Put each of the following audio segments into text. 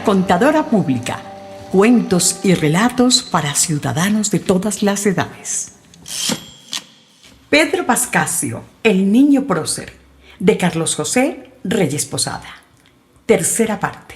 La Contadora Pública. Cuentos y relatos para ciudadanos de todas las edades. Pedro Pascasio, el niño prócer, de Carlos José Reyes Posada. Tercera parte.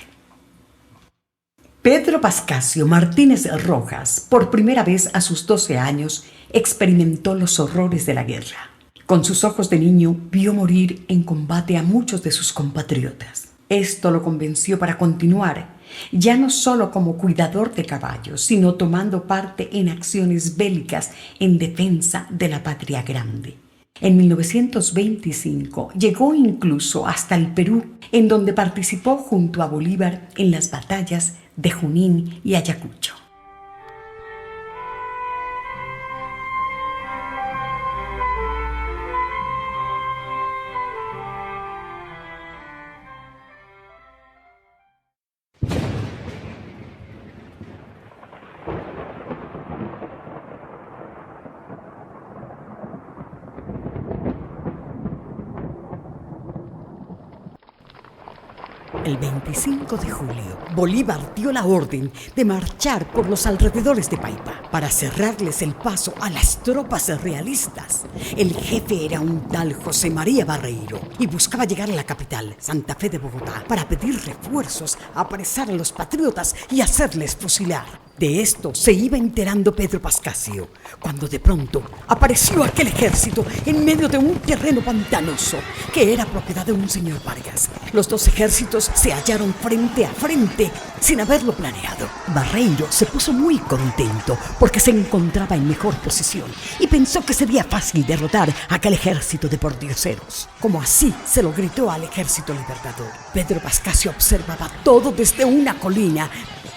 Pedro Pascasio Martínez Rojas, por primera vez a sus 12 años, experimentó los horrores de la guerra. Con sus ojos de niño, vio morir en combate a muchos de sus compatriotas. Esto lo convenció para continuar, ya no solo como cuidador de caballos, sino tomando parte en acciones bélicas en defensa de la patria grande. En 1925 llegó incluso hasta el Perú, en donde participó junto a Bolívar en las batallas de Junín y Ayacucho. El 25 de julio, Bolívar dio la orden de marchar por los alrededores de Paipa para cerrarles el paso a las tropas realistas. El jefe era un tal José María Barreiro y buscaba llegar a la capital, Santa Fe de Bogotá, para pedir refuerzos, apresar a los patriotas y hacerles fusilar. De esto se iba enterando Pedro Pascasio, cuando de pronto apareció aquel ejército en medio de un terreno pantanoso que era propiedad de un señor Vargas. Los dos ejércitos se hallaron frente a frente sin haberlo planeado. Barreiro se puso muy contento porque se encontraba en mejor posición y pensó que sería fácil derrotar a aquel ejército de pordioseros. Como así se lo gritó al ejército libertador. Pedro Pascasio observaba todo desde una colina.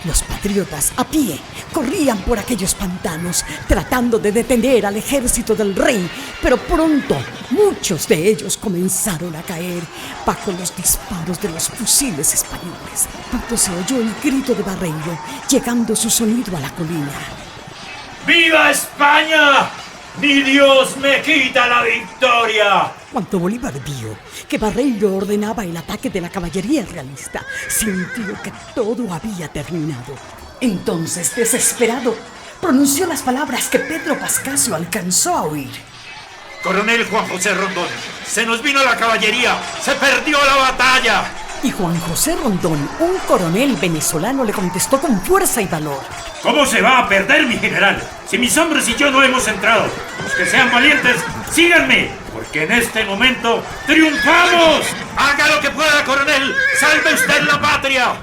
Los patriotas, a pie, corrían por aquellos pantanos, tratando de detener al ejército del rey, pero pronto muchos de ellos comenzaron a caer bajo los disparos de los fusiles españoles. Pronto se oyó el grito de Barreiro, llegando su sonido a la colina. ¡Viva España! ¡Ni Dios me quita la victoria! Cuando Bolívar vio que Barreiro ordenaba el ataque de la caballería realista, sintió que todo había terminado. Entonces, desesperado, pronunció las palabras que Pedro Pascasio alcanzó a oír. Coronel Juan José Rondón, se nos vino la caballería, se perdió la batalla. Y Juan José Rondón, un coronel venezolano, le contestó con fuerza y valor. ¿Cómo se va a perder, mi general? Si mis hombres y yo no hemos entrado. Los que sean valientes, síganme, porque en este momento triunfamos. Haga lo que pueda, coronel. Salve usted la patria.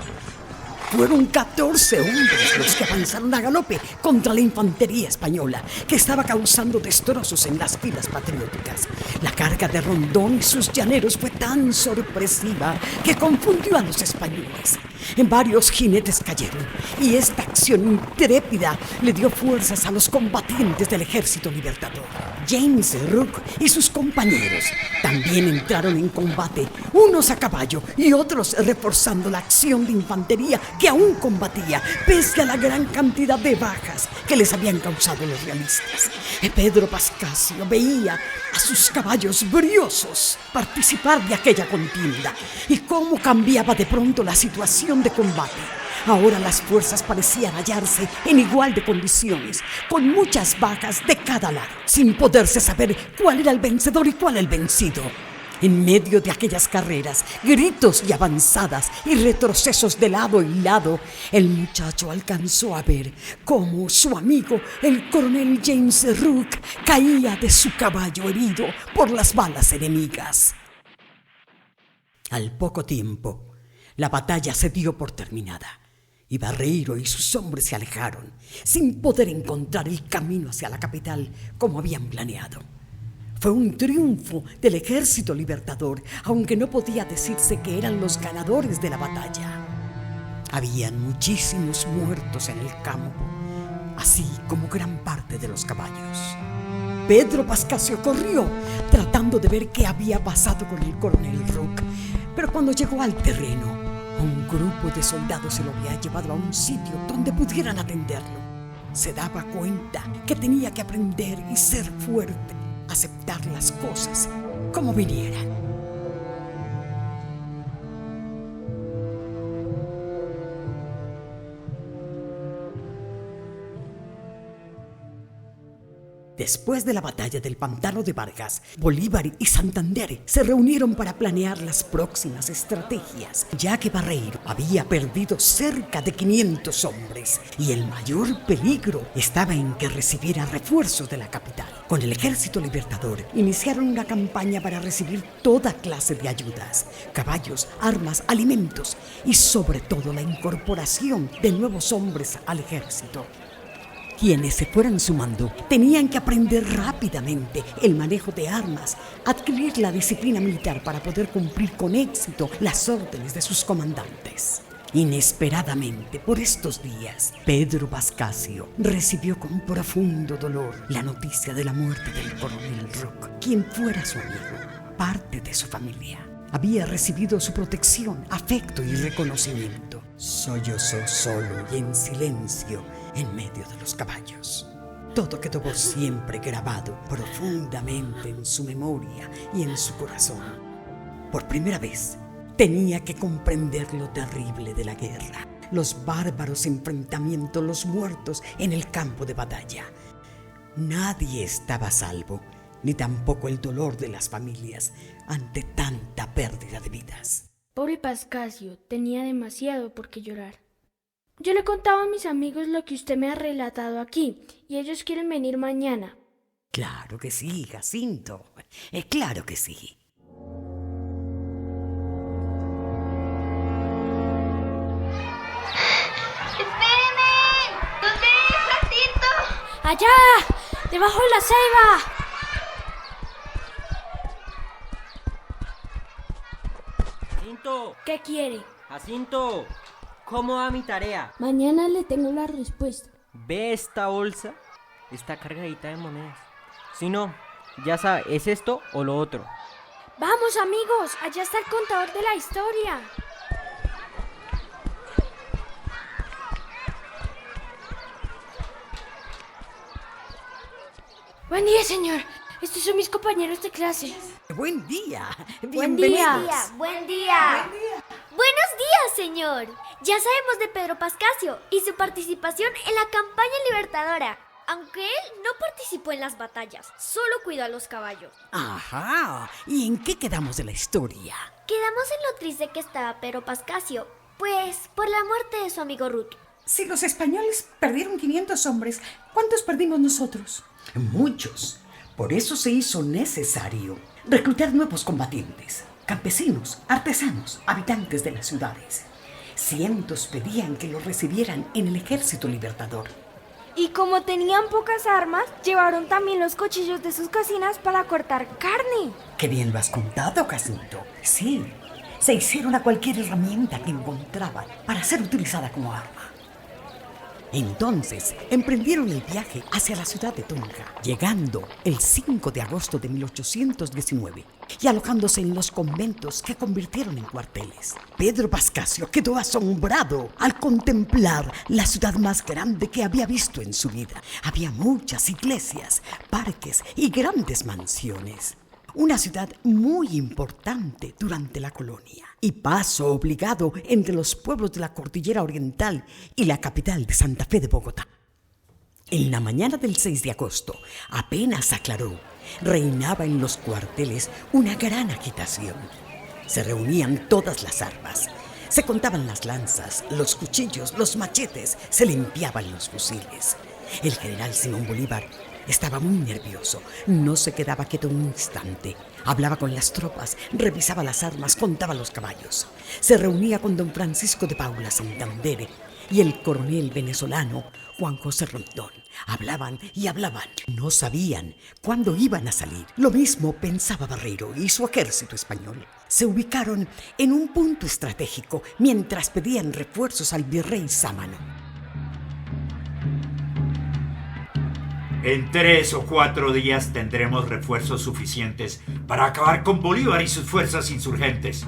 Fueron 14 hombres los que avanzaron a galope contra la infantería española, que estaba causando destrozos en las filas patrióticas. La carga de Rondón y sus llaneros fue tan sorpresiva que confundió a los españoles. Varios jinetes cayeron, y esta acción intrépida le dio fuerzas a los combatientes del ejército libertador. James Rook y sus compañeros también entraron en combate, unos a caballo y otros reforzando la acción de infantería que aún combatía, pese a la gran cantidad de bajas que les habían causado los realistas. Pedro Pascasio veía a sus caballos briosos participar de aquella contienda y cómo cambiaba de pronto la situación de combate. Ahora las fuerzas parecían hallarse en igual de condiciones, con muchas bajas de cada lado, sin poderse saber cuál era el vencedor y cuál el vencido. En medio de aquellas carreras, gritos y avanzadas y retrocesos de lado y lado, el muchacho alcanzó a ver cómo su amigo, el coronel James Rook, caía de su caballo herido por las balas enemigas. Al poco tiempo, la batalla se dio por terminada y Barreiro y sus hombres se alejaron, sin poder encontrar el camino hacia la capital como habían planeado. Fue un triunfo del ejército libertador, aunque no podía decirse que eran los ganadores de la batalla. Habían muchísimos muertos en el campo, así como gran parte de los caballos. Pedro Pascasio corrió, tratando de ver qué había pasado con el coronel Rook, pero cuando llegó al terreno, un grupo de soldados se lo había llevado a un sitio donde pudieran atenderlo. Se daba cuenta que tenía que aprender y ser fuerte, aceptar las cosas como vinieran. Después de la batalla del Pantano de Vargas, Bolívar y Santander se reunieron para planear las próximas estrategias, ya que Barreiro había perdido cerca de 500 hombres y el mayor peligro estaba en que recibiera refuerzos de la capital. Con el Ejército Libertador iniciaron una campaña para recibir toda clase de ayudas, caballos, armas, alimentos y sobre todo la incorporación de nuevos hombres al ejército. Quienes se fueran sumando tenían que aprender rápidamente el manejo de armas, adquirir la disciplina militar para poder cumplir con éxito las órdenes de sus comandantes. Inesperadamente, por estos días, Pedro Pascasio recibió con profundo dolor la noticia de la muerte del coronel Rook, quien fuera su amigo, parte de su familia. Había recibido su protección, afecto y reconocimiento. Sollozó solo y en silencio en medio de los caballos. Todo quedó por siempre grabado profundamente en su memoria y en su corazón. Por primera vez, tenía que comprender lo terrible de la guerra, los bárbaros enfrentamientos, los muertos en el campo de batalla. Nadie estaba a salvo, ni tampoco el dolor de las familias ante tanta pérdida de vidas. Pobre Pascasio, tenía demasiado por qué llorar. Yo le contaba a mis amigos lo que usted me ha relatado aquí, y ellos quieren venir mañana. Claro que sí, Jacinto. Claro que sí. ¡Espérenme! ¿Dónde es, Jacinto? ¡Allá! ¡Debajo de la ceiba! Jacinto, ¿Qué quiere? Jacinto, ¿cómo va mi tarea? Mañana le tengo la respuesta. ¿Ve esta bolsa? Está cargadita de monedas. Si no, ya sabe, ¿es esto o lo otro? ¡Vamos, amigos! Allá está el contador de la historia. Buen día, señor. Estos son mis compañeros de clase. Buen día. Buen Bienvenidos. día. Buen día. Buenos días, señor. Ya sabemos de Pedro Pascasio y su participación en la campaña libertadora. Aunque él no participó en las batallas, solo cuidó a los caballos. Ajá. ¿Y en qué quedamos de la historia? Quedamos en lo triste que estaba Pedro Pascasio, pues por la muerte de su amigo Ruth. Si los españoles perdieron 500 hombres, ¿cuántos perdimos nosotros? Muchos. Por eso se hizo necesario reclutar nuevos combatientes, campesinos, artesanos, habitantes de las ciudades. Cientos pedían que los recibieran en el Ejército Libertador. Y como tenían pocas armas, llevaron también los cuchillos de sus cocinas para cortar carne. ¡Qué bien lo has contado, Jacinto! Sí, se hicieron a cualquier herramienta que encontraban para ser utilizada como arma. Entonces, emprendieron el viaje hacia la ciudad de Tunja, llegando el 5 de agosto de 1819 y alojándose en los conventos que convirtieron en cuarteles. Pedro Pascasio quedó asombrado al contemplar la ciudad más grande que había visto en su vida. Había muchas iglesias, parques y grandes mansiones. Una ciudad muy importante durante la colonia y paso obligado entre los pueblos de la Cordillera Oriental y la capital de Santa Fe de Bogotá. En la mañana del 6 de agosto, apenas aclaró, reinaba en los cuarteles una gran agitación. Se reunían todas las armas, se contaban las lanzas, los cuchillos, los machetes, se limpiaban los fusiles. El general Simón Bolívar estaba muy nervioso, no se quedaba quieto un instante. Hablaba con las tropas, revisaba las armas, contaba los caballos. Se reunía con don Francisco de Paula Santander y el coronel venezolano Juan José Rondón. Hablaban y hablaban. No sabían cuándo iban a salir. Lo mismo pensaba Barreiro y su ejército español. Se ubicaron en un punto estratégico mientras pedían refuerzos al virrey Sámano. En 3 o 4 días tendremos refuerzos suficientes para acabar con Bolívar y sus fuerzas insurgentes.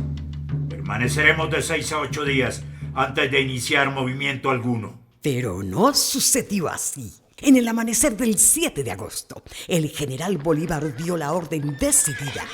Permaneceremos de 6 a 8 días antes de iniciar movimiento alguno. Pero no sucedió así. En el amanecer del 7 de agosto, el general Bolívar dio la orden decidida.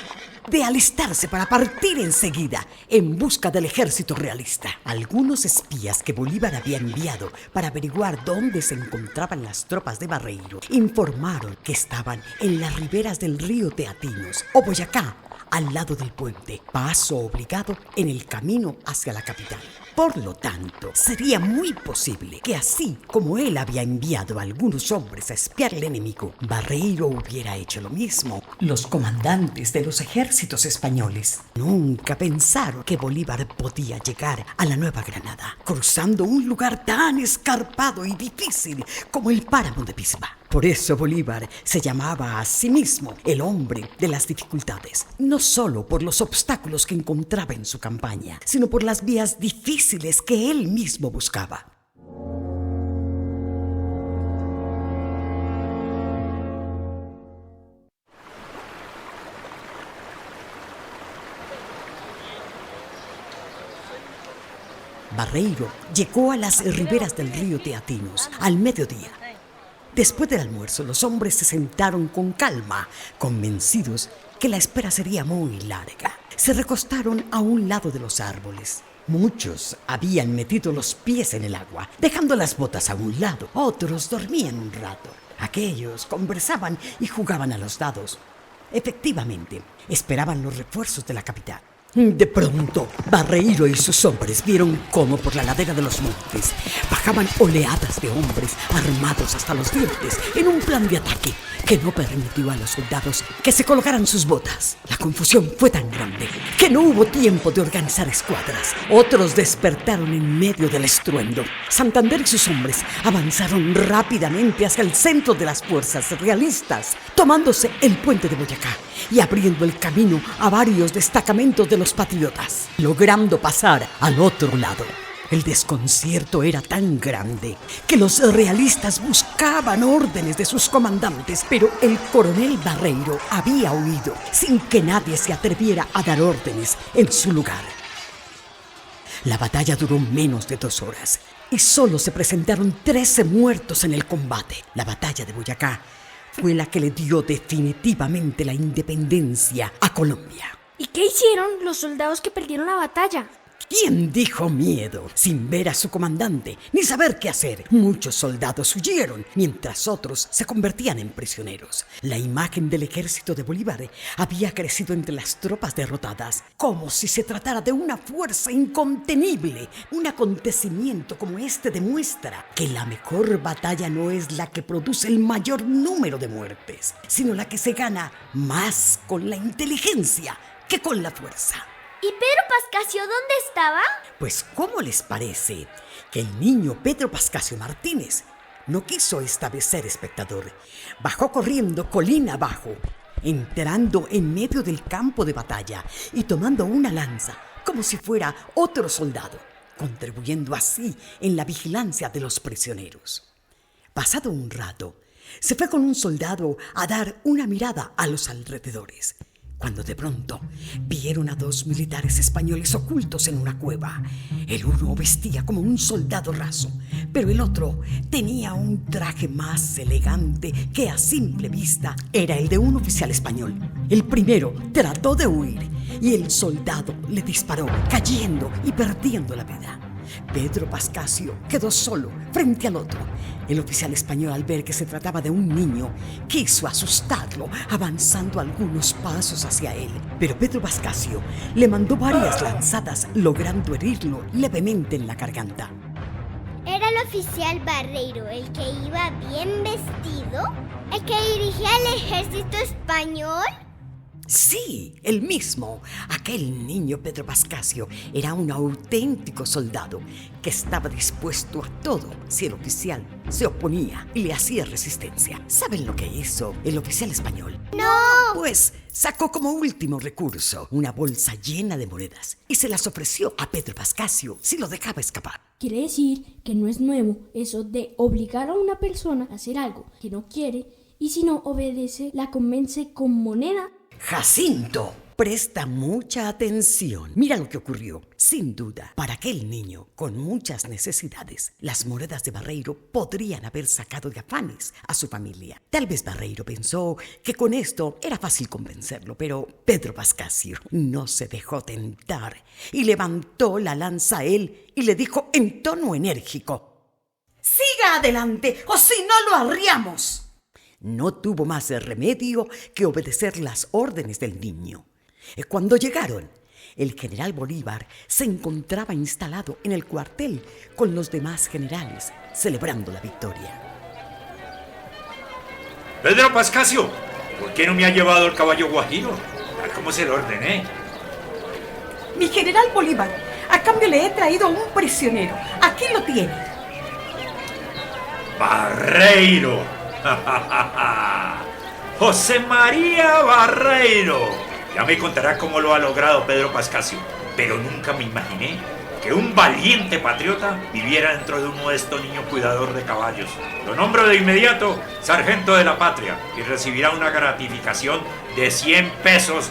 de alistarse para partir enseguida en busca del ejército realista. Algunos espías que Bolívar había enviado para averiguar dónde se encontraban las tropas de Barreiro informaron que estaban en las riberas del río Teatinos o Boyacá, al lado del puente, paso obligado en el camino hacia la capital. Por lo tanto, sería muy posible que así como él había enviado a algunos hombres a espiar al enemigo, Barreiro hubiera hecho lo mismo. Los comandantes de los ejércitos españoles nunca pensaron que Bolívar podía llegar a la Nueva Granada, cruzando un lugar tan escarpado y difícil como el páramo de Pisba. Por eso Bolívar se llamaba a sí mismo el hombre de las dificultades, no solo por los obstáculos que encontraba en su campaña, sino por las vías difíciles que él mismo buscaba. Barreiro llegó a las riberas del río Teatinos al mediodía. Después del almuerzo, los hombres se sentaron con calma, convencidos que la espera sería muy larga. Se recostaron a un lado de los árboles. Muchos habían metido los pies en el agua, dejando las botas a un lado. Otros dormían un rato. Aquellos conversaban y jugaban a los dados. Efectivamente, esperaban los refuerzos de la capital. De pronto, Barreiro y sus hombres vieron cómo por la ladera de los montes bajaban oleadas de hombres armados hasta los dientes en un plan de ataque que no permitió a los soldados que se colocaran sus botas. La confusión fue tan grande que no hubo tiempo de organizar escuadras. Otros despertaron en medio del estruendo. Santander y sus hombres avanzaron rápidamente hacia el centro de las fuerzas realistas, tomándose el puente de Boyacá y abriendo el camino a varios destacamentos de los patriotas, logrando pasar al otro lado. El desconcierto era tan grande que los realistas buscaban órdenes de sus comandantes, pero el coronel Barreiro había huido sin que nadie se atreviera a dar órdenes en su lugar. La batalla duró menos de 2 horas y solo se presentaron 13 muertos en el combate. La batalla de Boyacá fue la que le dio definitivamente la independencia a Colombia. ¿Y qué hicieron los soldados que perdieron la batalla? ¿Quién dijo miedo sin ver a su comandante ni saber qué hacer? Muchos soldados huyeron, mientras otros se convertían en prisioneros. La imagen del ejército de Bolívar había crecido entre las tropas derrotadas, como si se tratara de una fuerza incontenible. Un acontecimiento como este demuestra que la mejor batalla no es la que produce el mayor número de muertes, sino la que se gana más con la inteligencia que con la fuerza. ¿Y Pedro Pascasio dónde estaba? Pues, ¿cómo les parece que el niño Pedro Pascasio Martínez no quiso esta vez ser espectador? Bajó corriendo colina abajo, entrando en medio del campo de batalla y tomando una lanza como si fuera otro soldado, contribuyendo así en la vigilancia de los prisioneros. Pasado un rato, se fue con un soldado a dar una mirada a los alrededores, cuando de pronto vieron a 2 militares españoles ocultos en una cueva. El uno vestía como un soldado raso, pero el otro tenía un traje más elegante que a simple vista era el de un oficial español. El primero trató de huir y el soldado le disparó, cayendo y perdiendo la vida. Pedro Pascasio quedó solo frente al otro. El oficial español, al ver que se trataba de un niño, quiso asustarlo, avanzando algunos pasos hacia él. Pero Pedro Pascasio le mandó varias lanzadas, logrando herirlo levemente en la garganta. ¿Era el oficial Barreiro el que iba bien vestido? ¿El que dirigía el ejército español? Sí, el mismo. Aquel niño Pedro Pascasio era un auténtico soldado que estaba dispuesto a todo si el oficial se oponía y le hacía resistencia. ¿Saben lo que hizo el oficial español? ¡No! Pues sacó como último recurso una bolsa llena de monedas y se las ofreció a Pedro Pascasio si lo dejaba escapar. Quiere decir que no es nuevo eso de obligar a una persona a hacer algo que no quiere y si no obedece la convence con moneda. Jacinto, presta mucha atención. Mira lo que ocurrió. Sin duda, para aquel niño con muchas necesidades, las monedas de Barreiro podrían haber sacado de afanes a su familia. Tal vez Barreiro pensó que con esto era fácil convencerlo, pero Pedro Pascasio no se dejó tentar y levantó la lanza a él y le dijo en tono enérgico: Siga adelante, o si no lo arriamos. No tuvo más remedio que obedecer las órdenes del niño. Cuando llegaron, el general Bolívar se encontraba instalado en el cuartel con los demás generales, celebrando la victoria. Pedro Pascasio, ¿por qué no me ha llevado el caballo guajiro? Tal como se lo ordené. Mi general Bolívar, a cambio le he traído un prisionero. Aquí lo tiene. ¡Barreiro! ¡José María Barreiro! Ya me contará cómo lo ha logrado Pedro Pascasio, pero nunca me imaginé que un valiente patriota viviera dentro de un modesto niño cuidador de caballos. Lo nombro de inmediato sargento de la patria y recibirá una gratificación de 100 pesos.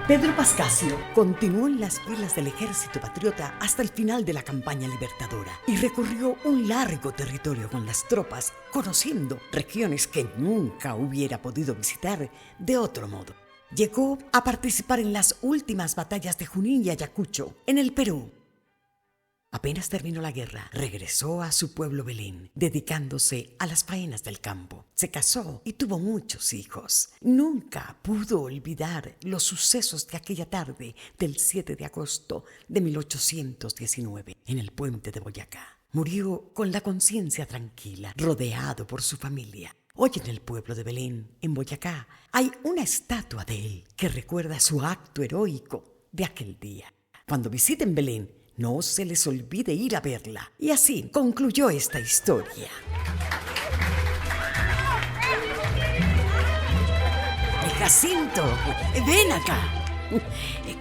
Pedro Pascasio continuó en las filas del ejército patriota hasta el final de la campaña libertadora y recorrió un largo territorio con las tropas, conociendo regiones que nunca hubiera podido visitar de otro modo. Llegó a participar en las últimas batallas de Junín y Ayacucho, en el Perú. Apenas terminó la guerra, regresó a su pueblo Belén, dedicándose a las faenas del campo. Se casó y tuvo muchos hijos. Nunca pudo olvidar los sucesos de aquella tarde del 7 de agosto de 1819 en el puente de Boyacá. Murió con la conciencia tranquila, rodeado por su familia. Hoy en el pueblo de Belén, en Boyacá, hay una estatua de él que recuerda su acto heroico de aquel día. Cuando visiten Belén, no se les olvide ir a verla. Y así concluyó esta historia. Jacinto, ven acá.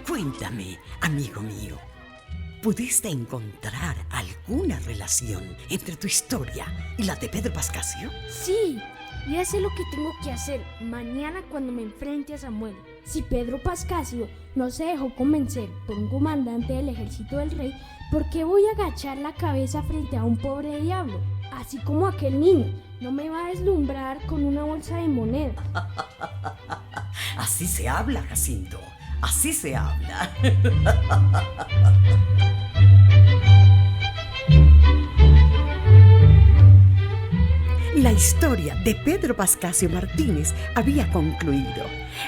Cuéntame, amigo mío, ¿pudiste encontrar alguna relación entre tu historia y la de Pedro Pascasio? Sí, ya sé lo que tengo que hacer mañana cuando me enfrente a Samuel. Si Pedro Pascasio no se dejó convencer por un comandante del ejército del rey, ¿por qué voy a agachar la cabeza frente a un pobre diablo? Así como aquel niño no me va a deslumbrar con una bolsa de monedas. Así se habla, Jacinto, así se habla. La historia de Pedro Pascasio Martínez había concluido,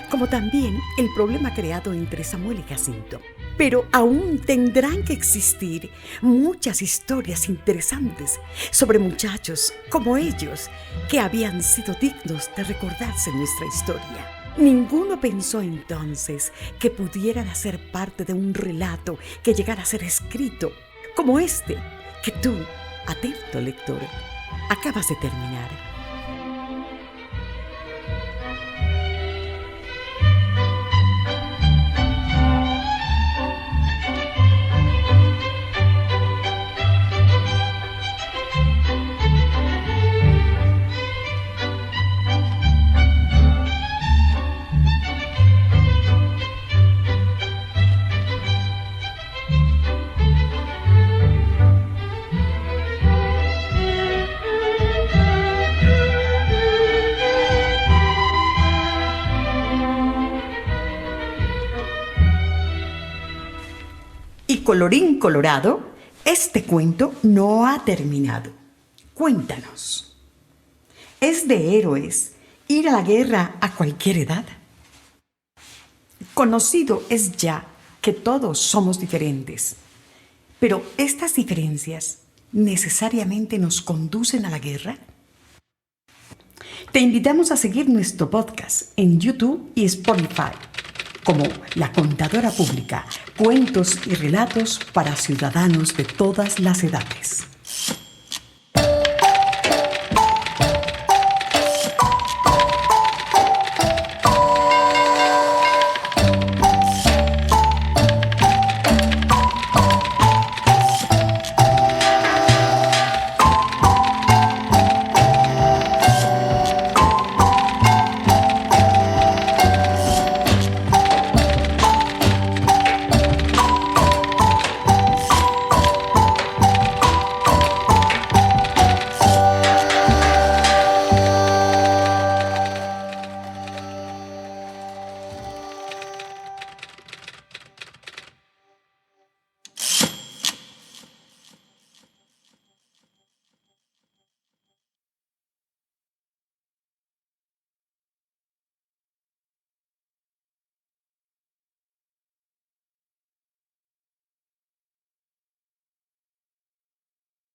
como también el problema creado entre Samuel y Jacinto. Pero aún tendrán que existir muchas historias interesantes sobre muchachos como ellos que habían sido dignos de recordarse en nuestra historia. Ninguno pensó entonces que pudieran hacer parte de un relato que llegara a ser escrito, como este que tú, atento lector, acabas de terminar. Y colorín colorado, este cuento no ha terminado. Cuéntanos, ¿es de héroes ir a la guerra a cualquier edad? Conocido es ya que todos somos diferentes, pero ¿estas diferencias necesariamente nos conducen a la guerra? Te invitamos a seguir nuestro podcast en YouTube y Spotify, como La Contadora Pública, cuentos y relatos para ciudadanos de todas las edades.